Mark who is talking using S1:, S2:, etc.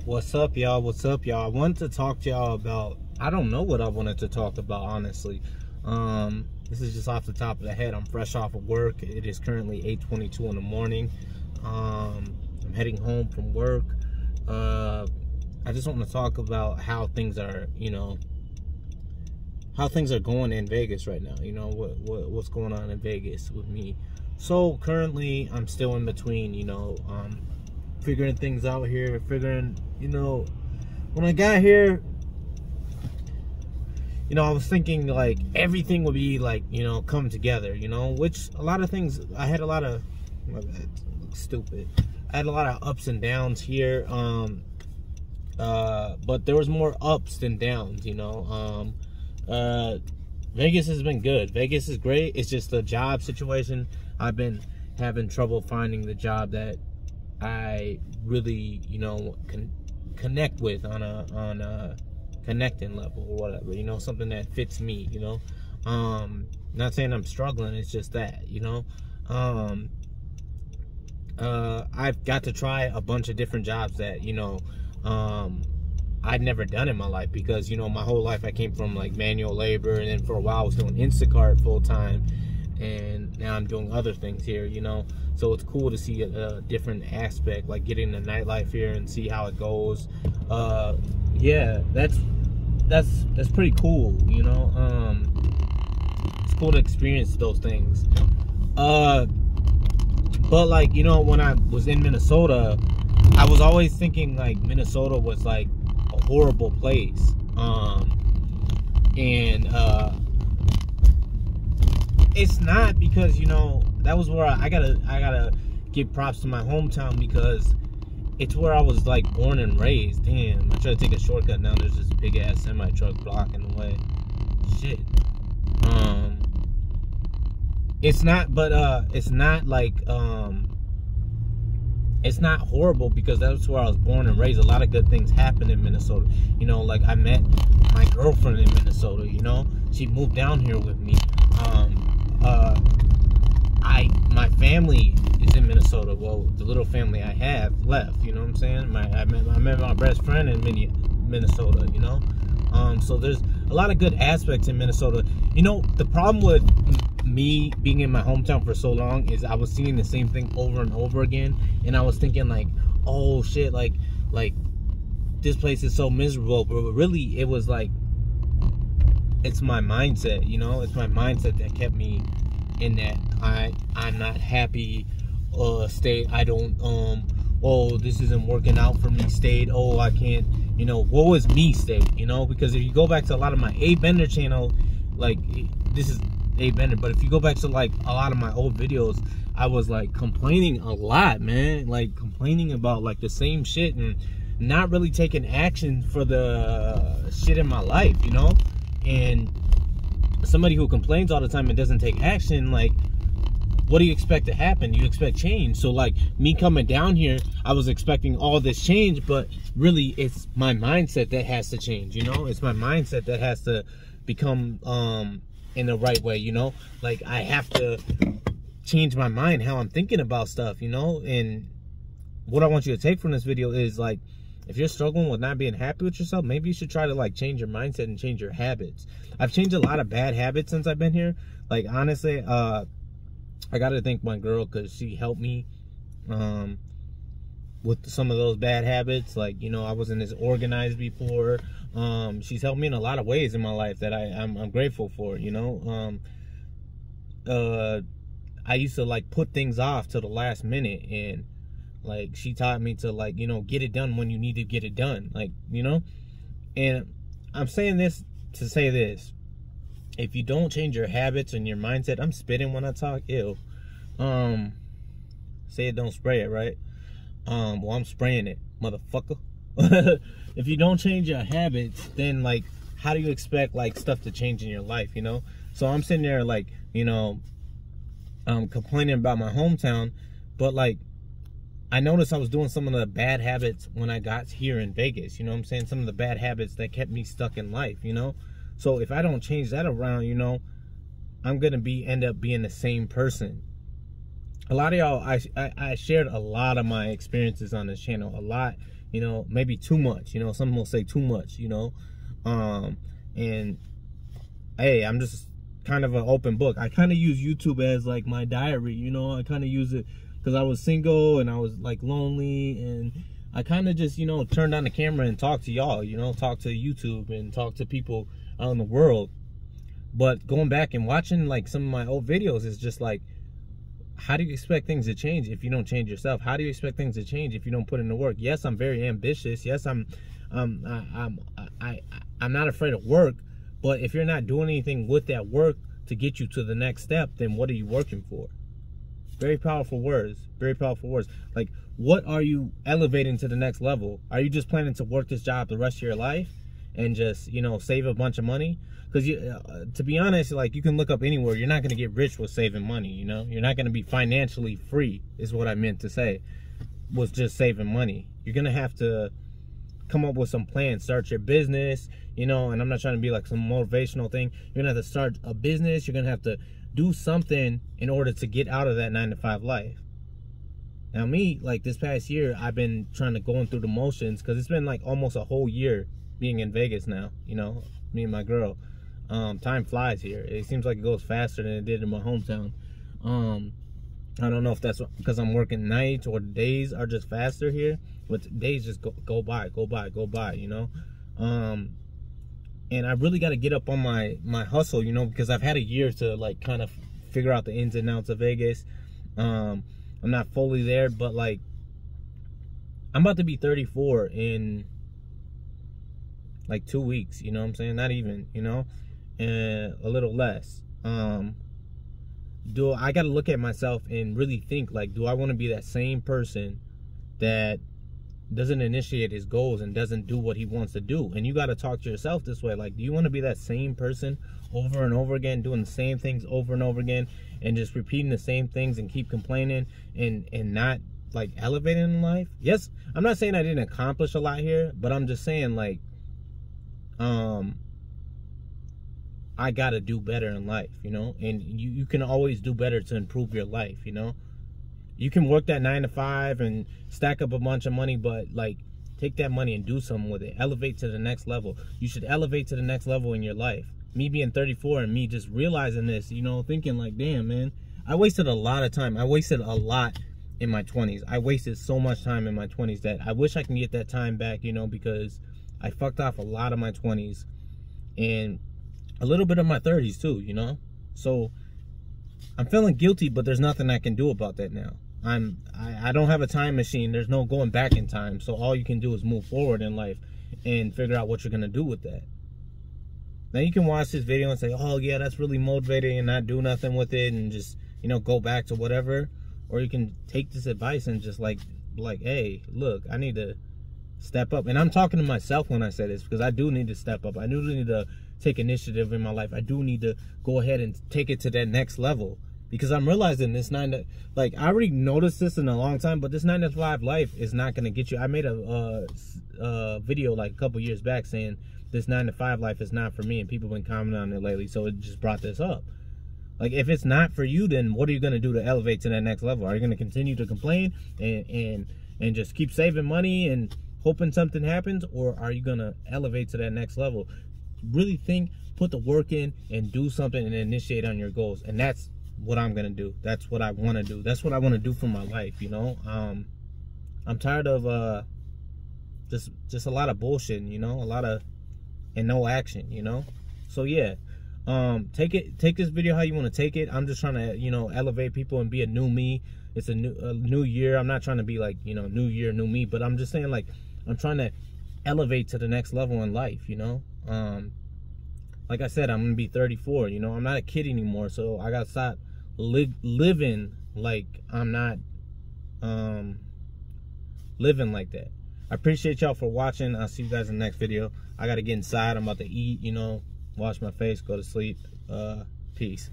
S1: What's up, y'all? What's up, y'all? I wanted to talk to y'all about, I don't know what I wanted to talk about, honestly. This is just off the top of the head. I'm fresh off of work. It is currently 8:22 in the morning. I'm heading home from work. I just want to talk about how things are, how things are going in Vegas right now. What's going on in Vegas with me. So currently, I'm still in between, figuring things out here, when I got here, I was thinking like everything would be like, come together, which a lot of things, I had a lot of, my bad, it looks stupid. I had a lot of ups and downs here, but there was more ups than downs, Vegas has been good. Vegas is great. It's just the job situation. I've been having trouble finding the job that I really, can connect with on a connecting level or whatever, something that fits me, not saying I'm struggling, it's just that, I've got to try a bunch of different jobs that, I'd never done in my life because, my whole life I came from like manual labor, and then for a while I was doing Instacart full time, and now I'm doing other things here, so it's cool to see a different aspect, like getting the nightlife here and see how it goes. Yeah, that's pretty cool, it's cool to experience those things. But like, when I was in Minnesota, I was always thinking like Minnesota was like a horrible place. It's not, because that was where I gotta give props to my hometown, because it's where I was like born and raised. Damn, I try to take a shortcut now. There's this big ass semi truck blocking the way. Shit. It's not, but it's not like it's not horrible, because that's where I was born and raised. A lot of good things happen in Minnesota. Like I met my girlfriend in Minnesota. She moved down here with me. My family is in Minnesota. Well, the little family I have left, what I'm saying? I met my best friend in Minnesota, so there's a lot of good aspects in Minnesota. The problem with me being in my hometown for so long is I was seeing the same thing over and over again, and I was thinking like, oh shit, like this place is so miserable. But really, it was like, it's my mindset, it's my mindset that kept me in that I'm not happy state. I don't oh, this isn't working out for me state. Oh, I can't, what was me state, because if you go back to a lot of my A Bender channel, like this is A Bender, but if you go back to like a lot of my old videos, I was like complaining a lot, man, like complaining about like the same shit and not really taking action for the shit in my life, and somebody who complains all the time and doesn't take action, like, what do you expect to happen? You expect change. So like me coming down here, I was expecting all this change, but really it's my mindset that has to change, it's my mindset that has to become in the right way, like I have to change my mind, how I'm thinking about stuff, and what I want you to take from this video is like, if you're struggling with not being happy with yourself, maybe you should try to like change your mindset and change your habits. I've changed a lot of bad habits since I've been here. Like honestly, I gotta thank my girl, because she helped me with some of those bad habits. Like, I wasn't as organized before. She's helped me in a lot of ways in my life that I'm grateful for, I used to like put things off till the last minute, and like she taught me to like, get it done when you need to get it done, like, and I'm saying this to say this: if you don't change your habits and your mindset, I'm spitting when I talk, ew, say it, don't spray it, right? Well, I'm spraying it, motherfucker. If you don't change your habits, then like, how do you expect like stuff to change in your life, So I'm sitting there like, complaining about my hometown, but like, I noticed I was doing some of the bad habits when I got here in Vegas, what I'm saying? Some of the bad habits that kept me stuck in life, So if I don't change that around, I'm gonna end up being the same person. A lot of y'all, I shared a lot of my experiences on this channel, a lot, you know, maybe too much, you know, some will say too much, you know. And hey, I'm just kind of an open book. I kind of use YouTube as like my diary, you know. I kind of use it because I was single and I was like lonely, and I kind of just, you know, turned on the camera and talked to y'all, you know, talk to YouTube and talk to people out in the world. But going back and watching like some of my old videos is just like, how do you expect things to change if you don't change yourself? How do you expect things to change if you don't put in the work? Yes, I'm very ambitious. Yes, I'm not afraid of work. But if you're not doing anything with that work to get you to the next step, then what are you working for? Very powerful words. Very powerful words. Like, what are you elevating to the next level? Are you just planning to work this job the rest of your life and just, you know, save a bunch of money? Because to be honest, like, you can look up anywhere. You're not going to get rich with saving money, you know? You're not going to be financially free, is what I meant to say, with just saving money. You're going to have to come up with some plans, start your business, you know, and I'm not trying to be like some motivational thing. You're going to have to start a business. You're going to have to do something in order to get out of that 9-to-5 life. Now me, like this past year, I've been trying to go through the motions because it's been like almost a whole year being in Vegas now, you know, me and my girl. Time flies here. It seems like it goes faster than it did in my hometown. I don't know if that's because I'm working nights or the days are just faster here, but days just go by, you know. And I really got to get up on my hustle, you know, because I've had a year to like kind of figure out the ins and outs of Vegas. I'm not fully there, but like I'm about to be 34 in like 2 weeks, you know what I'm saying? Not even, you know, and a little less. I got to look at myself and really think, like, do I want to be that same person that doesn't initiate his goals and doesn't do what he wants to do? And you got to talk to yourself this way. Like, do you want to be that same person over and over again, doing the same things over and over again, and just repeating the same things and keep complaining and not like elevating in life? Yes, I'm not saying I didn't accomplish a lot here, but I'm just saying, like, I gotta do better in life, you know. And you can always do better to improve your life, you know. You can work that 9-to-5 and stack up a bunch of money, but like, take that money and do something with it. Elevate to the next level. You should elevate to the next level in your life. Me being 34 and me just realizing this, you know, thinking like, damn, man, I wasted a lot of time. I wasted a lot in my 20s. I wasted so much time in my 20s that I wish I can get that time back, you know, because I fucked off a lot of my 20s and a little bit of my 30s too, you know. So I'm feeling guilty, but there's nothing I can do about that now. I don't have a time machine. There's no going back in time. So all you can do is move forward in life and figure out what you're gonna do with that. Now you can watch this video and say, oh yeah, that's really motivating, and not do nothing with it and just, you know, go back to whatever. Or you can take this advice and just like, hey, look, I need to step up. And I'm talking to myself when I say this, because I do need to step up. I do need to take initiative in my life. I do need to go ahead and take it to that next level, because I'm realizing this I already noticed this in a long time, but this 9-to-5 life is not going to get you. I made a video like a couple years back saying this 9-to-5 life is not for me, and people have been commenting on it lately, so it just brought this up. Like, if it's not for you, then what are you going to do to elevate to that next level? Are you going to continue to complain and just keep saving money and hoping something happens, or are you going to elevate to that next level? Really think, put the work in, and do something and initiate on your goals. And that's what I'm gonna do. That's what I want to do. That's what I want to do for my life, you know. I'm tired of just a lot of bullshit, you know, a lot of and no action, you know. So yeah, take this video how you want to take it. I'm just trying to, you know, elevate people and be a new me. It's a new year. I'm not trying to be like, you know, new year, new me, but I'm just saying, like, I'm trying to elevate to the next level in life, you know. Like I said, I'm gonna be 34, you know. I'm not a kid anymore, so I gotta stop living like I'm not living like that. I appreciate y'all for watching. I'll see you guys in the next video. I gotta get inside. I'm about to eat, you know, wash my face, go to sleep. Peace.